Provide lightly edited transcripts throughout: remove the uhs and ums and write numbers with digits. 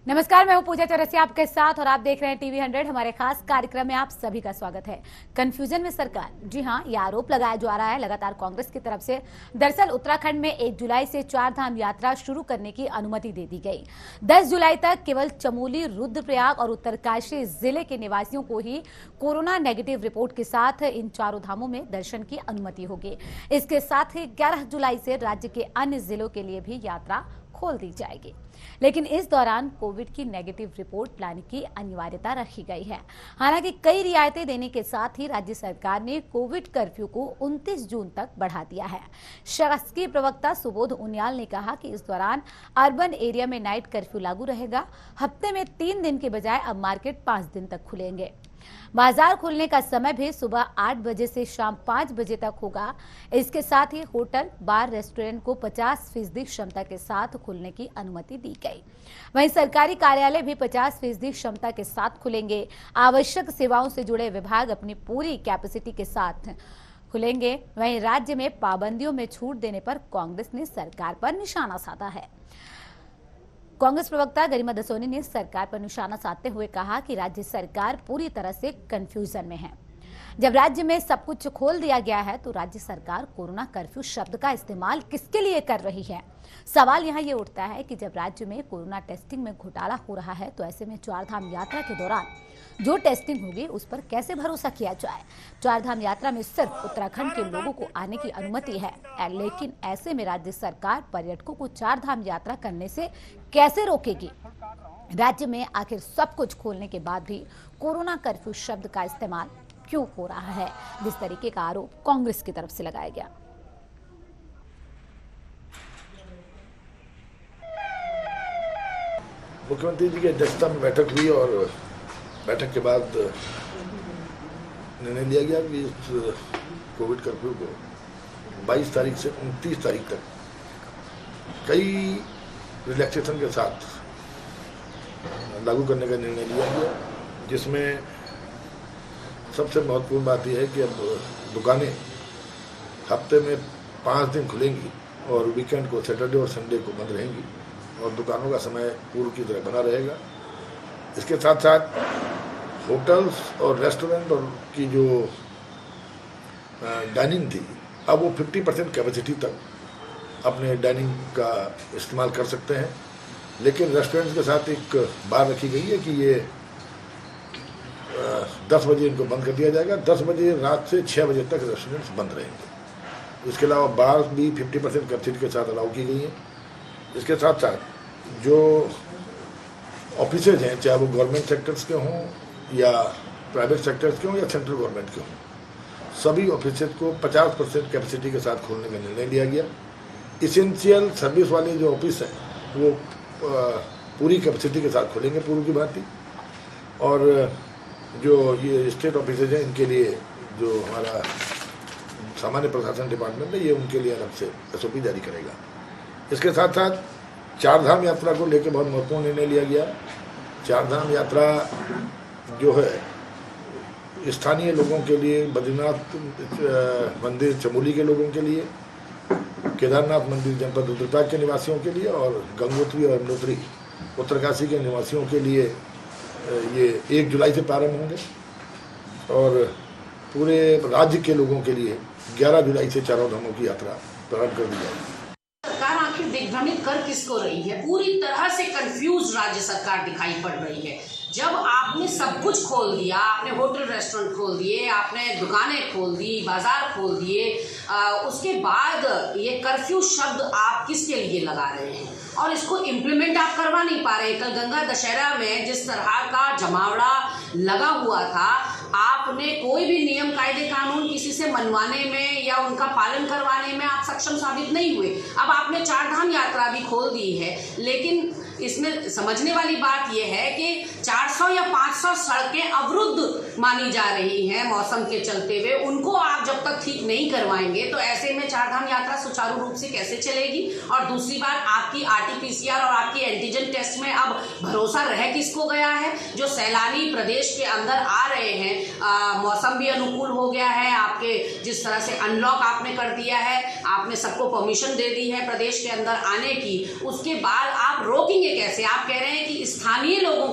नमस्कार, मैं हूं पूजा चौरसिया आपके साथ और आप देख रहे हैं टीवी 100। हमारे खास कार्यक्रम में आप सभी का स्वागत है। कंफ्यूजन में सरकार, जी हां, यह आरोप लगाया जा रहा है लगातार कांग्रेस की तरफ से। दरअसल उत्तराखंड में 1 जुलाई से 4 धाम यात्रा शुरू करने की अनुमति दे दी गई। 10 जुलाई तक केवल चमोली, रुद्रप्रयाग और उत्तरकाशी जिले के निवासियों को ही कोरोना नेगेटिव रिपोर्ट के साथ इन चारों धामों में दर्शन की अनुमति होगी। इसके साथ ही 11 जुलाई से राज्य के अन्य जिलों के लिए भी यात्रा खोल दी जाएगी, लेकिन इस दौरान कोविड की नेगेटिव रिपोर्ट लाने की अनिवार्यता रखी गई है। हालांकि कई रियायतें देने के साथ ही राज्य सरकार ने कोविड कर्फ्यू को 29 जून तक बढ़ा दिया है। शासकीय प्रवक्ता सुबोध उनियाल ने कहा कि इस दौरान अर्बन एरिया में नाइट कर्फ्यू लागू रहेगा। हफ्ते में 3 दिन के बजाय अब मार्केट 5 दिन तक खुलेंगे। बाजार खुलने का समय भी सुबह 8 बजे से शाम 5 बजे तक होगा। इसके साथ ही होटल, बार, रेस्टोरेंट को 50% क्षमता के साथ खुलने की अनुमति दी गई। वहीं सरकारी कार्यालय भी 50% क्षमता के साथ खुलेंगे। आवश्यक सेवाओं से जुड़े विभाग अपनी पूरी कैपेसिटी के साथ खुलेंगे। वहीं राज्य में पाबंदियों में छूट देने पर कांग्रेस ने सरकार पर निशाना साधा है। कांग्रेस प्रवक्ता गरिमा दसोनी ने सरकार पर निशाना साधते हुए कहा कि राज्य सरकार पूरी तरह से कंफ्यूजन में है। जब राज्य में सब कुछ खोल दिया गया है तो राज्य सरकार कोरोना कर्फ्यू शब्द का इस्तेमाल किसके लिए कर रही है। सवाल यहाँ ये उठता है कि जब राज्य में कोरोना टेस्टिंग में घोटाला हो रहा है तो ऐसे में 4 धाम यात्रा के दौरान जो टेस्टिंग होगी उस पर कैसे भरोसा किया जाए। 4 धाम यात्रा में सिर्फ उत्तराखंड के लोगों को आने की अनुमति है, लेकिन ऐसे में राज्य सरकार पर्यटकों को 4 धाम यात्रा करने से कैसे रोकेगी। राज्य में आखिर सब कुछ खोलने के बाद भी कोरोना कर्फ्यू शब्द का इस्तेमाल क्यों हो रहा है, जिस तरीके का आरोप कांग्रेस की तरफ से लगाया गया। मुख्यमंत्री जी की अध्यक्षता में बैठक हुई और बैठक के बाद निर्णय लिया गया कि इस कोविड कर्फ्यू को 22 तारीख से 29 तारीख तक कई रिलैक्सेशन के साथ लागू करने का निर्णय लिया गया, जिसमें सबसे महत्वपूर्ण बात यह है कि अब दुकानें हफ्ते में 5 दिन खुलेंगी और वीकेंड को, सैटरडे और संडे को बंद रहेंगी और दुकानों का समय पूर्व की तरह बना रहेगा। इसके साथ साथ होटल्स और रेस्टोरेंट और की जो डाइनिंग थी, अब वो 50% कैपेसिटी तक अपने डाइनिंग का इस्तेमाल कर सकते हैं। लेकिन रेस्टोरेंट्स के साथ एक बात रखी गई है कि ये 10 बजे इनको बंद कर दिया जाएगा। 10 बजे रात से 6 बजे तक रेस्टोरेंट्स बंद रहेंगे। इसके अलावा बार भी 50% कैपेसिटी के साथ अलाउ की गई हैं। इसके साथ साथ जो ऑफिसेज हैं, चाहे वो गवर्नमेंट सेक्टर्स के हों या प्राइवेट सेक्टर्स के हों या सेंट्रल गवर्नमेंट के हों, सभी ऑफिसेज को 50% कैपेसिटी के साथ खोलने का निर्णय लिया गया। इसेंशियल सर्विस वाले जो ऑफिस हैं वो पूरी कैपेसिटी के साथ खुलेंगे पूर्व की भांति, और जो ये स्टेट ऑफिसेज हैं इनके लिए जो हमारा सामान्य प्रशासन डिपार्टमेंट है, ये उनके लिए अलग से SOP जारी करेगा। इसके साथ साथ 4 धाम यात्रा को लेकर बहुत महत्वपूर्ण निर्णय लिया गया। 4 धाम यात्रा जो है स्थानीय लोगों के लिए, बद्रीनाथ मंदिर चमोली के लोगों के लिए, केदारनाथ मंदिर जनपद रुद्रप्रयाग के निवासियों के लिए और गंगोत्री और यमुनोत्री उत्तरकाशी के निवासियों के लिए ये 1 जुलाई से प्रारंभ होंगे और पूरे राज्य के लोगों के लिए 11 जुलाई से चारों धामों की यात्रा प्रारंभ कर दी जाएगी। सरकार आखिर दिग्भ्रमित कर किसको रही है? पूरी तरह से कंफ्यूज राज्य सरकार दिखाई पड़ रही है। जब आपने सब कुछ खोल दिया, आपने होटल रेस्टोरेंट खोल दिए, आपने दुकानें खोल दी, बाजार खोल दिए, उसके बाद ये कर्फ्यू शब्द आप किसके लिए लगा रहे हैं और इसको इम्प्लीमेंट आप करवा नहीं पा रहे। कल गंगा दशहरा में जिस तरह का जमावड़ा लगा हुआ था, आपने कोई भी नियम, कायदे, कानून किसी से मनवाने में या उनका पालन करवाने में आप सक्षम साबित नहीं हुए। अब आपने 4 धाम यात्रा भी खोल दी है, लेकिन इसमें समझने वाली बात यह है कि 400 या 500 सड़कें अवरुद्ध मानी जा रही हैं मौसम के चलते हुए। उनको आप जब तक ठीक नहीं करवाएंगे तो ऐसे में 4 धाम यात्रा सुचारू रूप से कैसे चलेगी। और दूसरी बात, आपकी RT-PCR और आपकी एंटीजन टेस्ट में अब भरोसा रह किसको गया है? जो सैलानी प्रदेश के अंदर आ रहे हैं, मौसम भी अनुकूल हो गया है, आपके जिस तरह से अनलॉक आपने कर दिया है, आपने सबको परमिशन दे दी है प्रदेश के अंदर आने की, उसके बाद आप रोकेंगे कैसे? आप कह रहे हैं कि स्थानीय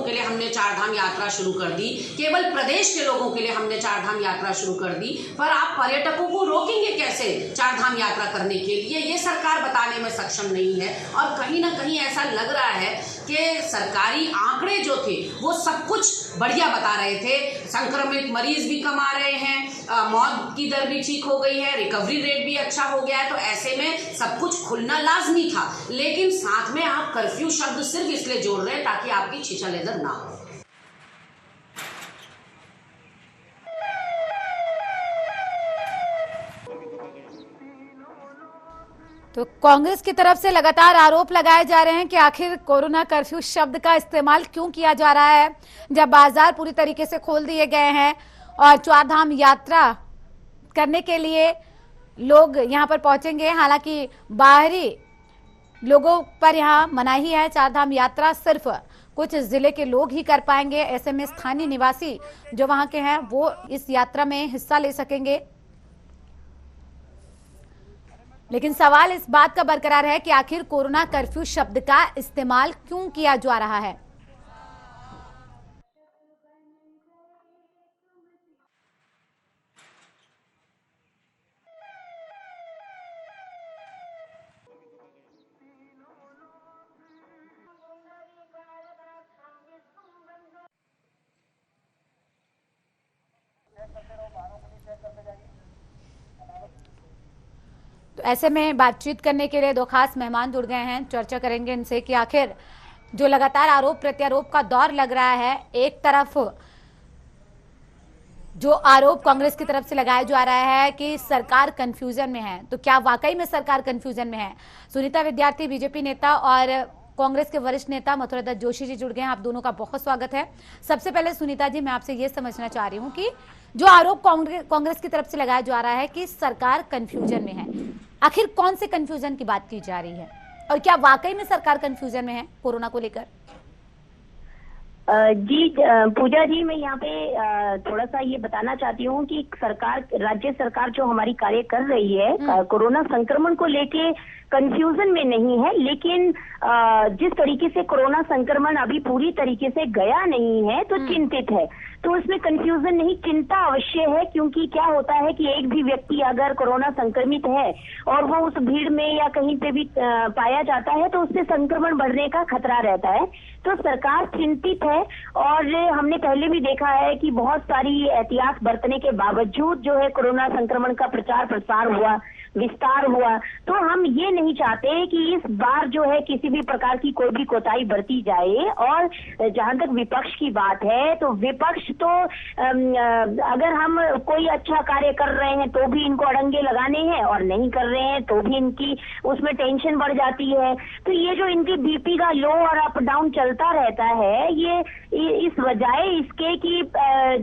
के लिए हमने चारधाम यात्रा शुरू कर दी, केवल प्रदेश के लोगों के लिए हमने चारधाम यात्रा शुरू कर दी, पर आप पर्यटकों को रोकेंगे कैसे चारधाम यात्रा करने के लिए, ये सरकार बताने में सक्षम नहीं है। और कहीं ना कहीं ऐसा लग रहा है कि सरकारी आंकड़े जो थे वो सब कुछ बढ़िया बता रहे थे, संक्रमित मरीज भी कम आ रहे हैं, मौत की दर भी ठीक हो गई है, रिकवरी रेट भी अच्छा हो गया है, तो ऐसे में सब कुछ खुलना लाजमी था। लेकिन साथ में आप कर्फ्यू शब्द सिर्फ इसलिए जोड़ रहे हैं ताकि आपकी छिछल इधर ना हो। तो कांग्रेस की तरफ से लगातार आरोप लगाए जा रहे हैं कि आखिर कोरोना कर्फ्यू शब्द का इस्तेमाल क्यों किया जा रहा है, जब बाजार पूरी तरीके से खोल दिए गए हैं और चारधाम यात्रा करने के लिए लोग यहां पर पहुंचेंगे। हालांकि बाहरी लोगों पर यहां मनाही है, चारधाम यात्रा सिर्फ कुछ जिले के लोग ही कर पाएंगे। ऐसे में स्थानीय निवासी जो वहां के हैं वो इस यात्रा में हिस्सा ले सकेंगे। लेकिन सवाल इस बात का बरकरार है कि आखिर कोरोना कर्फ्यू शब्द का इस्तेमाल क्यों किया जा रहा है। तो ऐसे में बातचीत करने के लिए दो खास मेहमान जुड़ गए हैं। चर्चा करेंगे इनसे कि आखिर जो लगातार आरोप प्रत्यारोप का दौर लग रहा है, एक तरफ जो आरोप कांग्रेस की तरफ से लगाया जा रहा है कि सरकार कंफ्यूजन में है, तो क्या वाकई में सरकार कंफ्यूजन में है? सुनीता विद्यार्थी बीजेपी नेता और कांग्रेस के वरिष्ठ नेता मथुरा दत्त जोशी जी जुड़ गए हैं। आप दोनों का बहुत स्वागत है। सबसे पहले सुनीता जी, मैं आपसे ये समझना चाह रही हूँ कि जो आरोप कांग्रेस की तरफ से लगाया जा रहा है कि सरकार कंफ्यूजन में है, आखिर कौन से कंफ्यूजन की बात की जा रही है और क्या वाकई में सरकार कंफ्यूजन में है कोरोना को लेकर? जी पूजा जी, मैं यहाँ पे थोड़ा सा ये बताना चाहती हूँ कि सरकार, राज्य सरकार जो हमारी कार्य कर रही है कोरोना संक्रमण को लेके कंफ्यूजन में नहीं है, लेकिन जिस तरीके से कोरोना संक्रमण अभी पूरी तरीके से गया नहीं है तो चिंतित है। तो इसमें कंफ्यूजन नहीं, चिंता अवश्य है, क्योंकि क्या होता है कि एक भी व्यक्ति अगर कोरोना संक्रमित है और वो उस भीड़ में या कहीं पे भी पाया जाता है तो उससे संक्रमण बढ़ने का खतरा रहता है। तो सरकार चिंतित है और हमने पहले भी देखा है कि बहुत सारी एहतियात बरतने के बावजूद जो है कोरोना संक्रमण का प्रचार प्रसार हुआ, विस्तार हुआ। तो हम ये नहीं चाहते कि इस बार जो है किसी भी प्रकार की कोई भी कोताही बरती जाए। और जहां तक विपक्ष की बात है तो विपक्ष तो अगर हम कोई अच्छा कार्य कर रहे हैं तो भी इनको अड़ंगे लगाने हैं और नहीं कर रहे हैं तो भी इनकी उसमें टेंशन बढ़ जाती है। तो ये जो इनकी बीपी का लो और अप डाउन चलता रहता है, ये इस बजाय इसके कि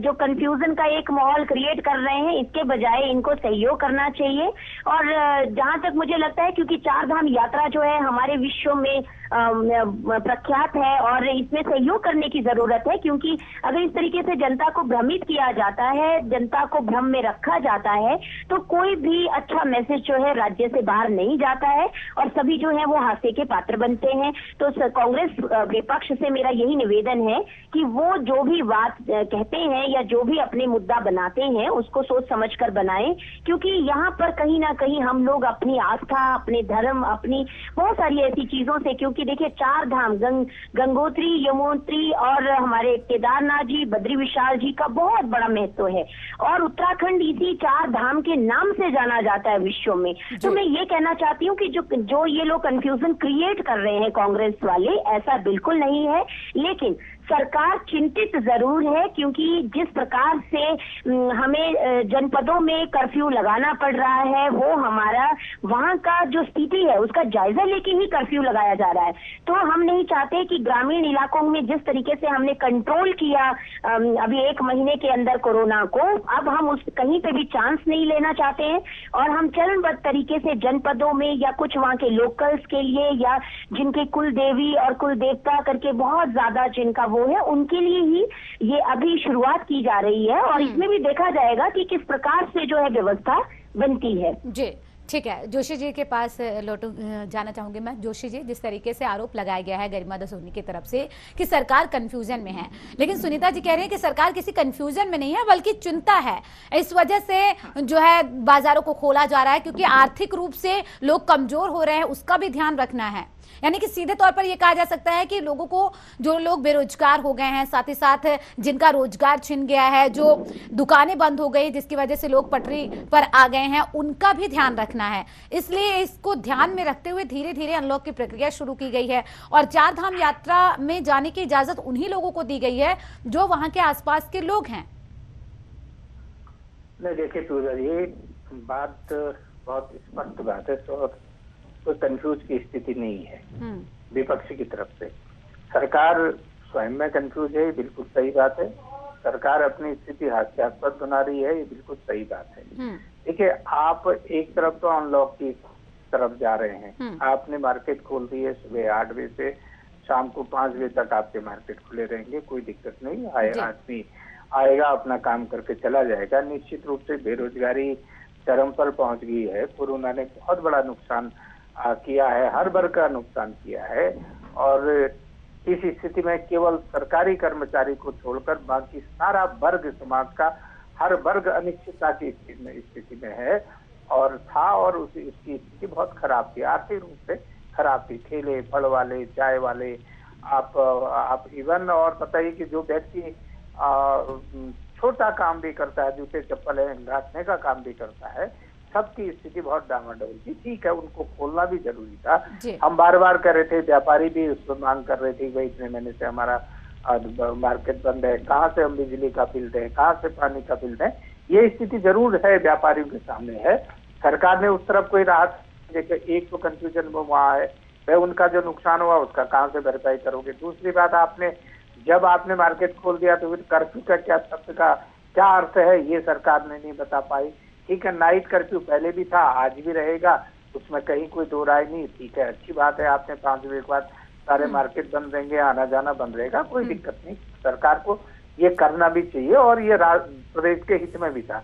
जो कंफ्यूजन का एक माहौल क्रिएट कर रहे हैं, इसके बजाय इनको सहयोग करना चाहिए। और जहां तक मुझे लगता है, क्योंकि चारधाम यात्रा जो है हमारे विश्व में प्रख्यात है और इसमें सहयोग करने की जरूरत है, क्योंकि अगर इस तरीके से जनता को भ्रमित किया जाता है, जनता को भ्रम में रखा जाता है, तो कोई भी अच्छा मैसेज जो है राज्य से बाहर नहीं जाता है और सभी जो है वो हास्य के पात्र बनते हैं। तो कांग्रेस विपक्ष से मेरा यही निवेदन है कि वो जो भी बात कहते हैं या जो भी अपने मुद्दा बनाते हैं उसको सोच समझ कर बनाएं, क्योंकि यहाँ पर कहीं ना कहीं हम लोग अपनी आस्था, अपने धर्म, अपनी बहुत सारी ऐसी चीजों से, क्योंकि देखिए चार धाम गंगोत्री, यमुनोत्री और हमारे केदारनाथ जी, बद्री विशाल जी का बहुत बड़ा महत्व है और उत्तराखंड इसी चार धाम के नाम से जाना जाता है विश्व में। तो मैं ये कहना चाहती हूँ कि जो ये लोग कंफ्यूजन क्रिएट कर रहे हैं कांग्रेस वाले, ऐसा बिल्कुल नहीं है। लेकिन सरकार चिंतित जरूर है, क्योंकि जिस प्रकार से हमें जनपदों में कर्फ्यू लगाना पड़ रहा है, वो हमारा वहां का जो स्थिति है उसका जायजा लेके ही कर्फ्यू लगाया जा रहा है। तो हम नहीं चाहते कि ग्रामीण इलाकों में जिस तरीके से हमने कंट्रोल किया अभी 1 महीने के अंदर कोरोना को, अब हम उस कहीं पे भी चांस नहीं लेना चाहते हैं और हम चरणबद्ध तरीके से जनपदों में या कुछ वहां के लोकल्स के लिए या जिनके कुल देवी और कुल देवता करके बहुत ज्यादा जिनका वो है, उनके लिए ही ये अभी शुरुआत की जा रही है और इसमें भी देखा जाएगा कि किस प्रकार से जो है व्यवस्था बनती है। जी, ठीक है, जोशी जी के पास जाना चाहूंगी मैं। जोशी जी, जिस तरीके से आरोप लगाया गया है गरिमा दसोनी की तरफ से कि सरकार कंफ्यूजन में है, लेकिन सुनीता जी कह रहे हैं कि सरकार किसी कंफ्यूजन में नहीं है बल्कि चिंता है। इस वजह से जो है बाजारों को खोला जा रहा है क्योंकि आर्थिक रूप से लोग कमजोर हो रहे हैं, उसका भी ध्यान रखना है। यानी कि सीधे तौर पर यह कहा जा सकता है कि लोगों को, जो लोग बेरोजगार हो गए हैं, साथ ही साथ जिनका रोजगार छिन गया है, जो दुकानें बंद हो गई जिसकी वजह से लोग पटरी पर आ गए हैं, उनका भी ध्यान रखना है। इसलिए इसको ध्यान में रखते हुए धीरे धीरे अनलॉक की प्रक्रिया शुरू की गई है और 4 धाम यात्रा में जाने की इजाजत उन्हीं लोगों को दी गई है जो वहां के आसपास के लोग हैं। नहीं, देखिए पूजा जी, बात बहुत स्पष्ट बात है, तो कोई कंफ्यूज की स्थिति नहीं है विपक्ष की तरफ से। सरकार स्वयं में कंफ्यूज है, ये बिल्कुल सही बात है। सरकार अपनी स्थिति हास्यास्पद बना रही है, ये बिल्कुल सही बात है। देखिए, आप एक तरफ तो अनलॉक की तरफ जा रहे हैं, आपने मार्केट खोल दी है, सुबह 8 बजे से शाम को 5 बजे तक आपके मार्केट खुले रहेंगे, कोई दिक्कत नहीं। आदमी आएगा, अपना काम करके चला जाएगा। निश्चित रूप से बेरोजगारी चरम पर पहुंच गई है। कोरोना ने बहुत बड़ा नुकसान किया है, हर वर्ग का नुकसान किया है, और इस स्थिति में केवल सरकारी कर्मचारी को छोड़कर बाकी सारा वर्ग समाज का हर वर्ग अनिश्चितता की स्थिति में है और था, और इसकी स्थिति बहुत खराब थी, आर्थिक रूप से खराब थी। ठेले, फल वाले, चाय वाले, आप इवन और बताइए कि जो व्यक्ति छोटा काम भी करता है, जूते चप्पल घाटने का काम भी करता है, सबकी स्थिति बहुत डामाडोल थी। ठीक है, उनको खोलना भी जरूरी था। हम बार बार कह रहे थे, व्यापारी भी उस पर मांग कर रहे थे, भाई इतने महीने से हमारा मार्केट बंद है, कहाँ से हम बिजली का बिल दें, कहाँ से पानी का बिल दें। ये स्थिति जरूर है, व्यापारियों के सामने है। सरकार ने उस तरफ कोई राहत, देखिए एक तो कंफ्यूजन वो वहाँ है, भाई उनका जो नुकसान हुआ उसका कहाँ से भरपाई करोगे। दूसरी बात, जब आपने मार्केट खोल दिया तो फिर कर्फ्यू का क्या शब्द का क्या अर्थ है, ये सरकार ने नहीं बता पाई। ठीक है, नाइट कर्फ्यू पहले भी था, आज भी रहेगा, उसमें कहीं कोई दो राय नहीं। ठीक है, अच्छी बात है, आपने 5 बजे के बाद सारे मार्केट बंद रहेंगे, आना जाना बंद रहेगा, कोई दिक्कत नहीं। सरकार को ये करना भी चाहिए और ये प्रदेश के हित में भी था।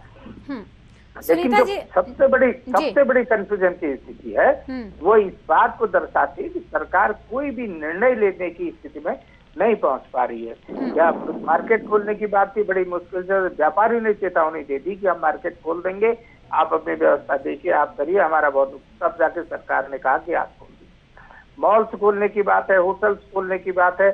लेकिन जो सबसे बड़ी कंफ्यूजन की स्थिति है वो इस बात को दर्शाती है कि सरकार कोई भी निर्णय लेने की स्थिति में नहीं पहुंच पा रही है। या मार्केट खोलने की बात थी, बड़ी मुश्किल से व्यापारियों ने चेतावनी दे दी कि हम मार्केट खोल देंगे, आप अपनी व्यवस्था देखिए, आप करिए, हमारा बहुत, तब जाके सरकार ने कहा कि आप खोल दीजिए। मॉल्स खोलने की बात है, होटल्स खोलने की बात है,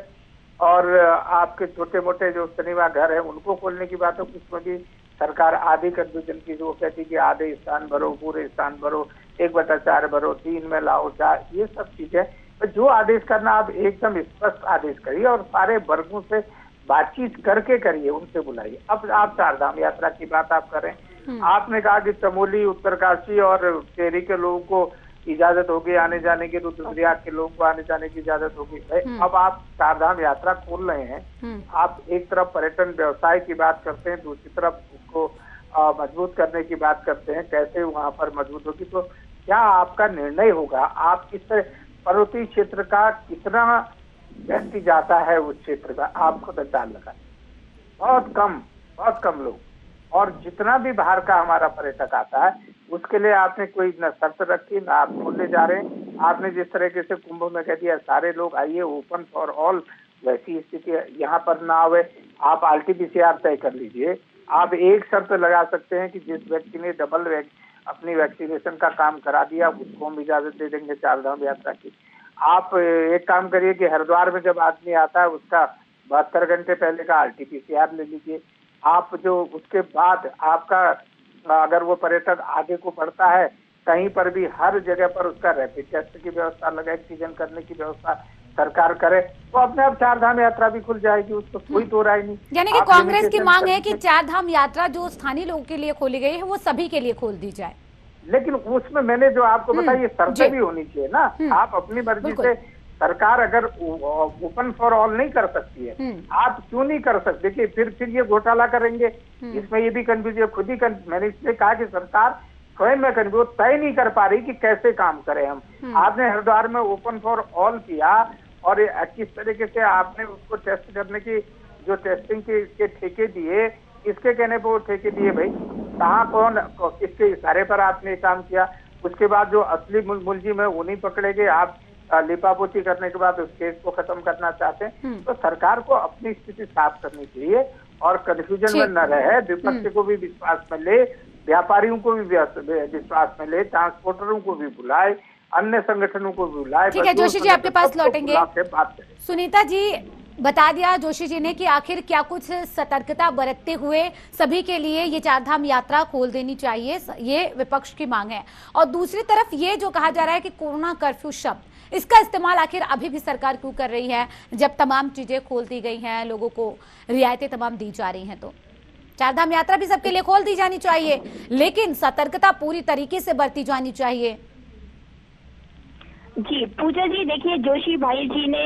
और आपके छोटे मोटे जो सिनेमा घर है उनको खोलने की बात है। उसमें भी सरकार आधी कंफ्यूजन की, जो कहती कि आधे स्थान भरो, पूरे स्थान भरो, 1/4 भरो, 3 में लाओ 4, ये सब चीजें जो आदेश करना आप एकदम स्पष्ट आदेश करिए और सारे वर्गों से बातचीत करके करिए, उनसे बुलाइए। अब आप 4 धाम यात्रा की बात आप करें, आपने कहा कि चमोली, उत्तरकाशी और टेहरी के लोगों को इजाजत होगी आने जाने की, रुद्रप्रयाग के लोगों को आने जाने की इजाजत होगी। अब आप 4 धाम यात्रा खोल रहे हैं, आप एक तरफ पर्यटन व्यवसाय की बात करते हैं, दूसरी तरफ उसको मजबूत करने की बात करते हैं, कैसे वहां पर मजबूत होगी, तो क्या आपका निर्णय होगा? आप इस पर्वतीय क्षेत्र का कितना व्यक्ति जाता है उस क्षेत्र का, आप खुद अंदाज लगाएं। बहुत कम लोग, और जितना भी बाहर का हमारा पर्यटक आता है उसके लिए आपने कोई न शर्त रखी, ना आप खोलने जा रहे हैं। आपने जिस तरीके से कुंभ में कह दिया सारे लोग आइए, ओपन फॉर ऑल, वैसी स्थिति यहाँ पर ना आवे। आप RT-PCR तय कर लीजिए। आप एक शर्त लगा सकते हैं कि जिस व्यक्ति ने डबल अपनी वैक्सीनेशन का काम करा दिया उसको हम इजाजत दे देंगे 4 धाम यात्रा की। आप एक काम करिए कि हरिद्वार में जब आदमी आता है उसका 72 घंटे पहले का RT-PCR ले लीजिए। आप जो उसके बाद आपका, अगर वो पर्यटक आगे को बढ़ता है, कहीं पर भी हर जगह पर उसका रैपिड टेस्ट की व्यवस्था लगे, एक्सीजन करने की व्यवस्था सरकार करे, तो अपने आप 4 धाम यात्रा भी खुल जाएगी, उसको कोई दो राय नहीं। यानी कि कांग्रेस की मांग है कि 4 धाम यात्रा जो स्थानीय लोगों के लिए खोली गई है वो सभी के लिए खोल दी जाए। लेकिन उसमें मैंने जो आपको बताया, ये शर्तें भी होनी चाहिए ना। आप अपनी मर्जी से, सरकार अगर ओपन फॉर ऑल नहीं कर सकती है, आप क्यों नहीं कर सकते? देखिए फिर ये घोटाला करेंगे, इसमें ये भी कंफ्यूजन, खुद ही मैंने इसलिए कहा कि सरकार स्वयं में कंफ्यूज तय नहीं कर पा रही कि कैसे काम करें हम। आपने हरिद्वार में ओपन फॉर ऑल किया और किस तरीके से आपने उसको टेस्ट करने की, जो टेस्टिंग के ठेके दिए, इसके कहने पर वो ठेके दिए, भाई कहाँ कौन किसके इशारे पर आपने काम किया? उसके बाद जो असली मुलजिम है वो नहीं पकड़े गए, आप लिपापोती करने के बाद उस केस को खत्म करना चाहते हैं। तो सरकार को अपनी स्थिति साफ करनी चाहिए और कंफ्यूजन में न रहे, विपक्ष को भी विश्वास में ले, व्यापारियों को भी विश्वास में ले, ट्रांसपोर्टरों को भी बुलाए, अन्य संगठनों को भी बुलाए। ठीक है जोशी जी, आपके पास लौटेंगे। सुनीता जी, बता दिया जोशी जी ने कि आखिर क्या कुछ सतर्कता बरतते हुए सभी के लिए ये चारधाम यात्रा खोल देनी चाहिए, ये विपक्ष की मांग है। और दूसरी तरफ ये जो कहा जा रहा है कि कोरोना कर्फ्यू शब्द, इसका इस्तेमाल आखिर अभी भी सरकार क्यों कर रही है, जब तमाम चीजें खोल दी गई हैं, लोगों को रियायतें तमाम दी जा रही हैं। तो चारधाम यात्रा भी सबके लिए खोल दी जानी चाहिए, लेकिन सतर्कता पूरी तरीके से बरती जानी चाहिए। जी पूजा जी, देखिए जोशी भाई जी ने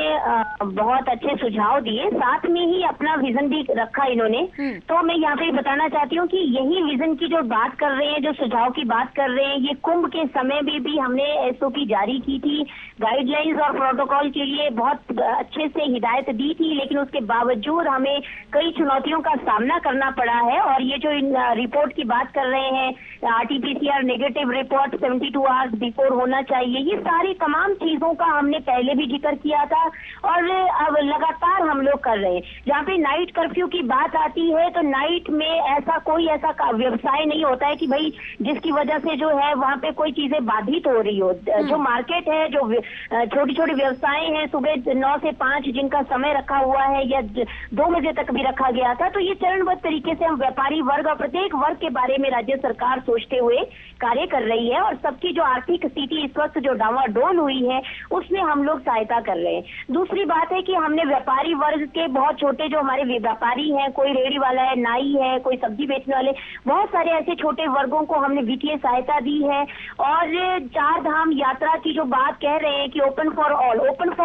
बहुत अच्छे सुझाव दिए, साथ में ही अपना विजन भी रखा इन्होंने। तो मैं यहाँ पे बताना चाहती हूँ कि यही विजन की जो बात कर रहे हैं, जो सुझाव की बात कर रहे हैं, ये कुंभ के समय में भी हमने एसओपी जारी की थी, गाइडलाइंस और प्रोटोकॉल के लिए बहुत अच्छे से हिदायत दी थी, लेकिन उसके बावजूद हमें कई चुनौतियों का सामना करना पड़ा है। और ये जो इन रिपोर्ट की बात कर रहे हैं, RT-PCR negative report 72 hours before होना चाहिए, ये सारी तमाम चीजों का हमने पहले भी जिक्र किया था और अब लगातार हम लोग कर रहे हैं। जहाँ पे नाइट कर्फ्यू की बात आती है, तो नाइट में ऐसा कोई ऐसा व्यवसाय नहीं होता है कि भाई जिसकी वजह से जो है वहाँ पे कोई चीजें बाधित हो रही हो। जो मार्केट है, जो छोटी छोटी व्यवसाय हैं, सुबह 9 से 5 जिनका समय रखा हुआ है या 2 बजे तक भी रखा गया था, तो ये चरणबद्ध तरीके से हम व्यापारी वर्ग और प्रत्येक वर्ग के बारे में राज्य सरकार सोचते हुए कार्य कर रही है। और सबकी जो आर्थिक स्थिति इस वक्त जो डावाडोल हुई है, उसमें हम लोग सहायता कर रहे हैं। दूसरी बात है कि हमने व्यापारी वर्ग के बहुत छोटे जो हमारे व्यापारी हैं, कोई रेहड़ी वाला है, नाई है, कोई सब्जी बेचने वाले, बहुत सारे ऐसे छोटे वर्गों को हमने वित्तीय सहायता दी है। और चार धाम यात्रा की जो बात कह रहे हैं कि ओपन फॉर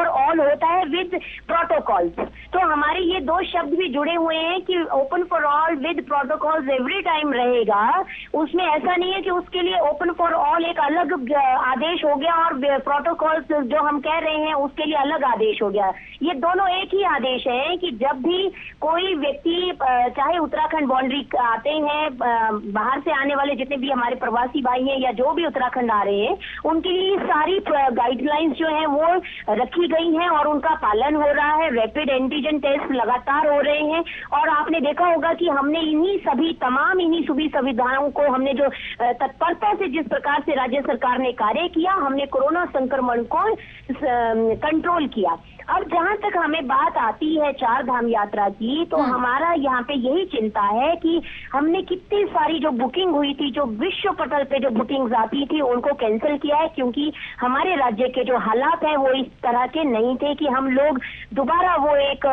ऑल होता है विद प्रोटोकॉल्स, तो हमारे ये 2 शब्द भी जुड़े हुए हैं कि open for all with protocols every time रहेगा। उसमें ऐसा नहीं है कि उसके लिए ओपन फॉर ऑल एक अलग आदेश हो गया और प्रोटोकॉल्स जो हम कह रहे हैं उसके लिए अलग आदेश हो गया। ये दोनों एक ही आदेश है कि जब भी कोई व्यक्ति चाहे उत्तराखंड बाउंड्री आते हैं, बाहर से आने वाले जितने भी हमारे प्रवासी भाई हैं या जो भी उत्तराखंड आ रहे हैं, उनके लिए सारी गाइडलाइंस जो है वो रखी गई हैं और उनका पालन हो रहा है। रैपिड एंटीजन टेस्ट लगातार हो रहे हैं और आपने देखा होगा कि हमने इन्हीं सभी सुविधाओं को हमने जो तत्परता से जिस प्रकार से राज्य सरकार ने कार्य किया, हमने कोरोना संक्रमण को कंट्रोल किया। अब जहां तक हमें बात आती है चार धाम यात्रा की, तो हमारा यहाँ पे यही चिंता है कि हमने कितनी सारी जो बुकिंग हुई थी, जो विश्व पटल पे जो बुकिंग्स आती थी, उनको कैंसिल किया है, क्योंकि हमारे राज्य के जो हालात हैं वो इस तरह के नहीं थे कि हम लोग दोबारा वो एक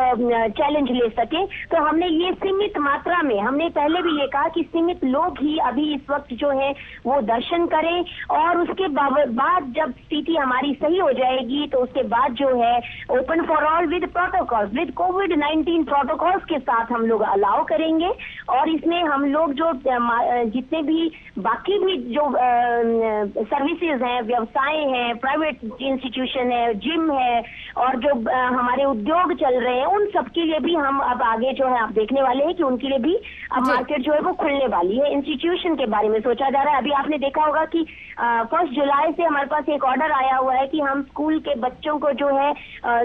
चैलेंज ले सके। तो हमने ये सीमित मात्रा में, हमने पहले भी ये कहा कि सीमित लोग ही अभी इस वक्त जो है वो दर्शन करें और उसके बाद जब स्थिति हमारी सही हो जाएगी तो उसके बाद जो है open for all with protocols, with covid protocols के साथ हम लोग अलाउ करेंगे। और इसमें हम लोग जो जितने भी बाकी भी जो सर्विसेज हैं, व्यवसाय हैं, प्राइवेट इंस्टीट्यूशन है, जिम है और जो हमारे उद्योग चल रहे हैं, उन सबके लिए भी हम अब आगे जो है आप देखने वाले हैं कि उनके लिए भी अब मार्केट जो है वो खुलने वाली है। इंस्टीट्यूशन के बारे में सोचा जा रहा है। अभी आपने देखा होगा कि 1 जुलाई से हमारे पास एक ऑर्डर आया हुआ है कि हम स्कूल के बच्चों को जो है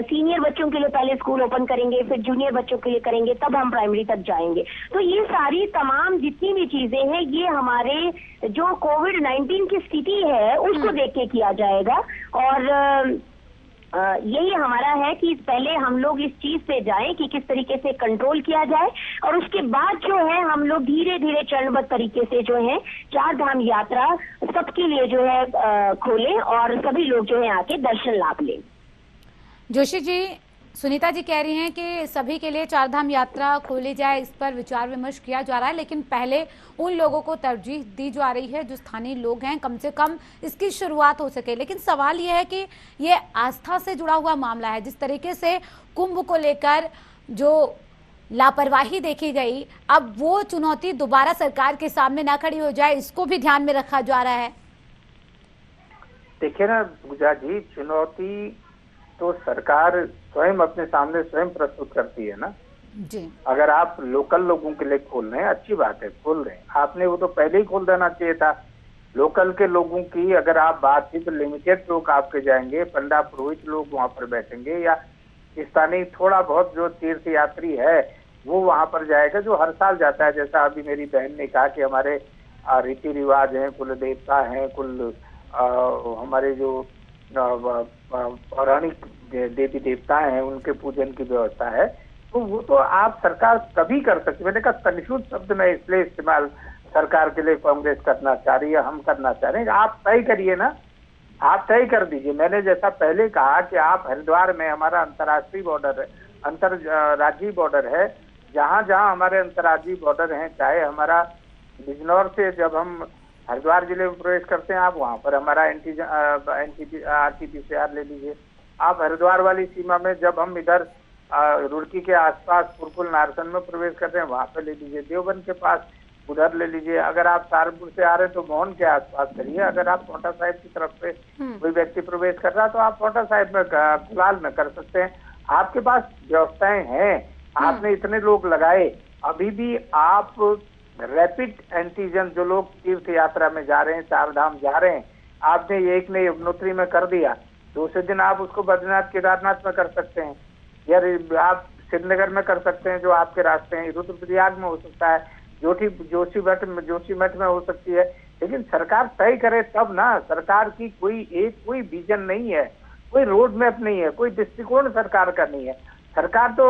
सीनियर बच्चों के लिए पहले स्कूल ओपन करेंगे, फिर जूनियर बच्चों के लिए करेंगे, तब हम प्राइमरी तक जाएंगे। तो ये सारी तमाम जितनी भी चीजें हैं, ये हमारे जो कोविड-19 की स्थिति है उसको देख के किया जाएगा। और यही हमारा है कि पहले हम लोग इस चीज पे जाएं कि किस तरीके से कंट्रोल किया जाए और उसके बाद जो है हम लोग धीरे धीरे चरणबद्ध तरीके से जो है चार धाम यात्रा सबके लिए जो है खोलें और सभी लोग जो है आके दर्शन लाभ लें। जोशी जी, सुनीता जी कह रही हैं कि सभी के लिए चारधाम यात्रा खोली जाए, इस पर विचार विमर्श किया जा रहा है, लेकिन पहले उन लोगों को तरजीह दी जा रही है जो स्थानीय लोग हैं, कम से कम इसकी शुरुआत हो सके। लेकिन सवाल यह है कि ये आस्था से जुड़ा हुआ मामला है। जिस तरीके से कुंभ को लेकर जो लापरवाही देखी गई, अब वो चुनौती दोबारा सरकार के सामने ना खड़ी हो जाए, इसको भी ध्यान में रखा जा रहा है। देखिए ना पूजा जी, चुनौती तो सरकार स्वयं अपने सामने स्वयं प्रस्तुत करती है ना जी। अगर आप लोकल लोगों के लिए खोल रहे हैं, अच्छी बात है, खोल रहे हैं, आपने वो तो पहले ही खोल देना चाहिए था। लोकल के लोगों की अगर आप बात की तो लिमिटेड लोग आपके जाएंगे, पंडा पुरोहित लोग वहां पर बैठेंगे, या स्थानीय थोड़ा बहुत जो तीर्थ यात्री है वो वहां पर जाएगा, जो हर साल जाता है। जैसा अभी मेरी बहन ने कहा कि हमारे रीति रिवाज हैं, कुल देवता हैं, कुल हमारे जो पौराणिक देवी देवता हैं उनके पूजन की व्यवस्था है, तो वो तो आप सरकार कभी कर सकती। मैंने कहा कंफ्यूज शब्द मैं इसलिए इस्तेमाल सरकार के लिए कांग्रेस करना चाह रही है, हम करना चाह रहे हैं। आप तय करिए ना, आप तय कर दीजिए। मैंने जैसा पहले कहा कि आप हरिद्वार में हमारा अंतर्राष्ट्रीय बॉर्डर है, अंतर राज्यीय बॉर्डर है, जहां जहां हमारे अंतर्राज्यीय बॉर्डर हैं, चाहे हमारा बिजनौर से जब हम हरिद्वार जिले में प्रवेश करते हैं, आप वहां पर हमारा RT-PCR ले लीजिए। आप हरिद्वार वाली सीमा में जब हम इधर रुड़की के आसपास पुरकुल नारसन में प्रवेश करते हैं, वहां पर ले लीजिए। देवबंद के पास उधर ले लीजिए। अगर आप सहारनपुर से आ रहे हैं तो मोहन के आसपास करिए। अगर आप पोटा साहिब की तरफ से कोई व्यक्ति प्रवेश कर रहा है तो आप पोटा साहिब में कुलाल में कर सकते हैं। आपके पास व्यवस्थाएं हैं, आपने इतने लोग लगाए, अभी भी आप रैपिड एंटीजन जो लोग तीर्थ यात्रा में जा रहे हैं, चार धाम जा रहे हैं, आपने एक ने यमुनोत्री में कर दिया, दूसरे दिन आप उसको बद्रीनाथ केदारनाथ में कर सकते हैं, या आप श्रीनगर में कर सकते हैं जो आपके रास्ते हैं, रुद्रप्रयाग में हो सकता है, जोशीमठ में हो सकती है। लेकिन सरकार तय करे तब ना। सरकार की कोई विजन नहीं है, कोई रोड मैप नहीं है, कोई दृष्टिकोण सरकार का नहीं है। सरकार तो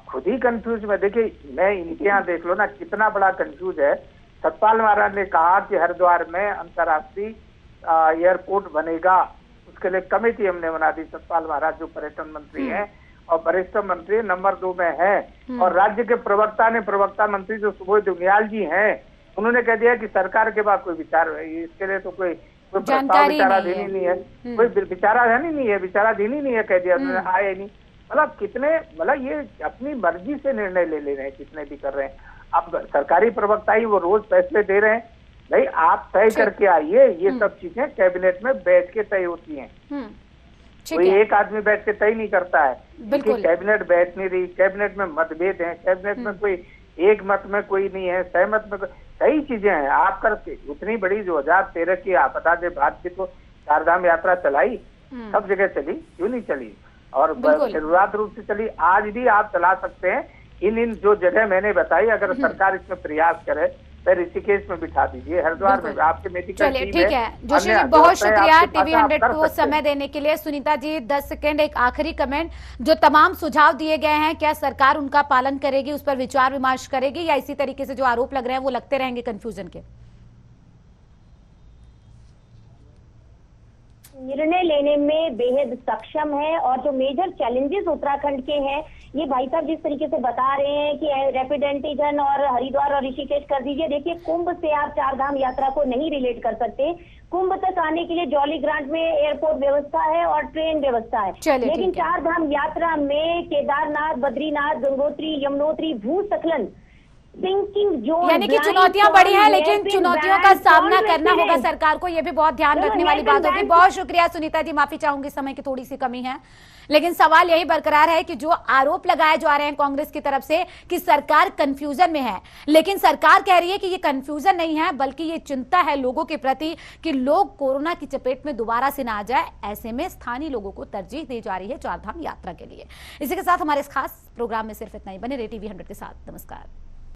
खुद ही कंफ्यूज में। देखिए, मैं इनके यहाँ देख लो ना कितना बड़ा कंफ्यूज है। सतपाल महाराज ने कहा कि हरिद्वार में अंतर्राष्ट्रीय एयरपोर्ट बनेगा, उसके लिए कमेटी हमने बना दी। सतपाल महाराज जो पर्यटन मंत्री हैं और वरिष्ठ मंत्री नंबर 2 में है, और राज्य के प्रवक्ता मंत्री जो सुबोध उनियाल जी हैं, उन्होंने कह दिया कि सरकार के पास कोई विचार इसके लिए तो कोई प्रस्ताव विचाराधीन ही नहीं है, कोई विचाराधीन ही नहीं है, कह दिया उन्होंने, आए नहीं। मतलब कितने, मतलब ये अपनी मर्जी से निर्णय ले रहे हैं, कितने भी कर रहे हैं। अब सरकारी प्रवक्ता ही वो रोज फैसले दे रहे हैं। भाई आप तय करके आइए, ये सब चीजें कैबिनेट में बैठ के तय होती हैं। कोई एक आदमी बैठ के तय नहीं करता है, क्योंकि कैबिनेट बैठ नहीं रही, कैबिनेट में मतभेद है, कैबिनेट में कोई एक मत में कोई नहीं है, सहमत में कई चीजें हैं। आप करके उतनी बड़ी 2013 की आपदा के बाद की तो चारधाम यात्रा चलाई, सब जगह चली, क्यों नहीं चली, और शुरुआत रूप से चली। आज भी आप चला सकते हैं। इन जो जगह मैंने बताई, अगर सरकार इसमें प्रयास करे तो ऋषिकेश में बिठा दीजिए, हरिद्वार में आपके मेडिकल टीम है। चलिए ठीक है जोशी जी, बहुत शुक्रिया टीवी 100 को समय देने के लिए। सुनीता जी 10 सेकंड, एक आखिरी कमेंट। जो तमाम सुझाव दिए गए हैं, क्या सरकार उनका पालन करेगी, उस पर विचार विमर्श करेगी, या इसी तरीके से जो आरोप लग रहे हैं वो लगते रहेंगे कंफ्यूजन के? निर्णय लेने में बेहद सक्षम है, और जो मेजर चैलेंजेस उत्तराखंड के हैं, ये भाई साहब जिस तरीके से बता रहे हैं कि रैपिड एंटीजन और हरिद्वार और ऋषिकेश कर दीजिए। देखिए, कुंभ से आप चारधाम यात्रा को नहीं रिलेट कर सकते। कुंभ तक आने के लिए जौली ग्रांट में एयरपोर्ट व्यवस्था है और ट्रेन व्यवस्था है, लेकिन चारधाम यात्रा में केदारनाथ, बद्रीनाथ, गंगोत्री, यमुनोत्री, भूस्खलन, यानी कि चुनौतियां बड़ी हैं, लेकिन चुनौतियों का सामना करना होगा सरकार को, ये भी बहुत ध्यान रखने वाली बात होगी। बहुत शुक्रिया सुनीता जी, माफी चाहूंगी, समय की थोड़ी सी कमी है, लेकिन सवाल यही बरकरार है कि जो आरोप लगाए जा रहे हैं कांग्रेस की तरफ से कि सरकार कंफ्यूजन में है, लेकिन सरकार कह रही है कि ये कंफ्यूजन नहीं है, बल्कि ये चिंता है लोगों के प्रति कि लोग कोरोना की चपेट में दोबारा से ना आ जाए। ऐसे में स्थानीय लोगों को तरजीह दी जा रही है चारधाम यात्रा के लिए। इसी के साथ हमारे इस खास प्रोग्राम में सिर्फ इतना ही। बने रहिए टीवी 100 के साथ। नमस्कार।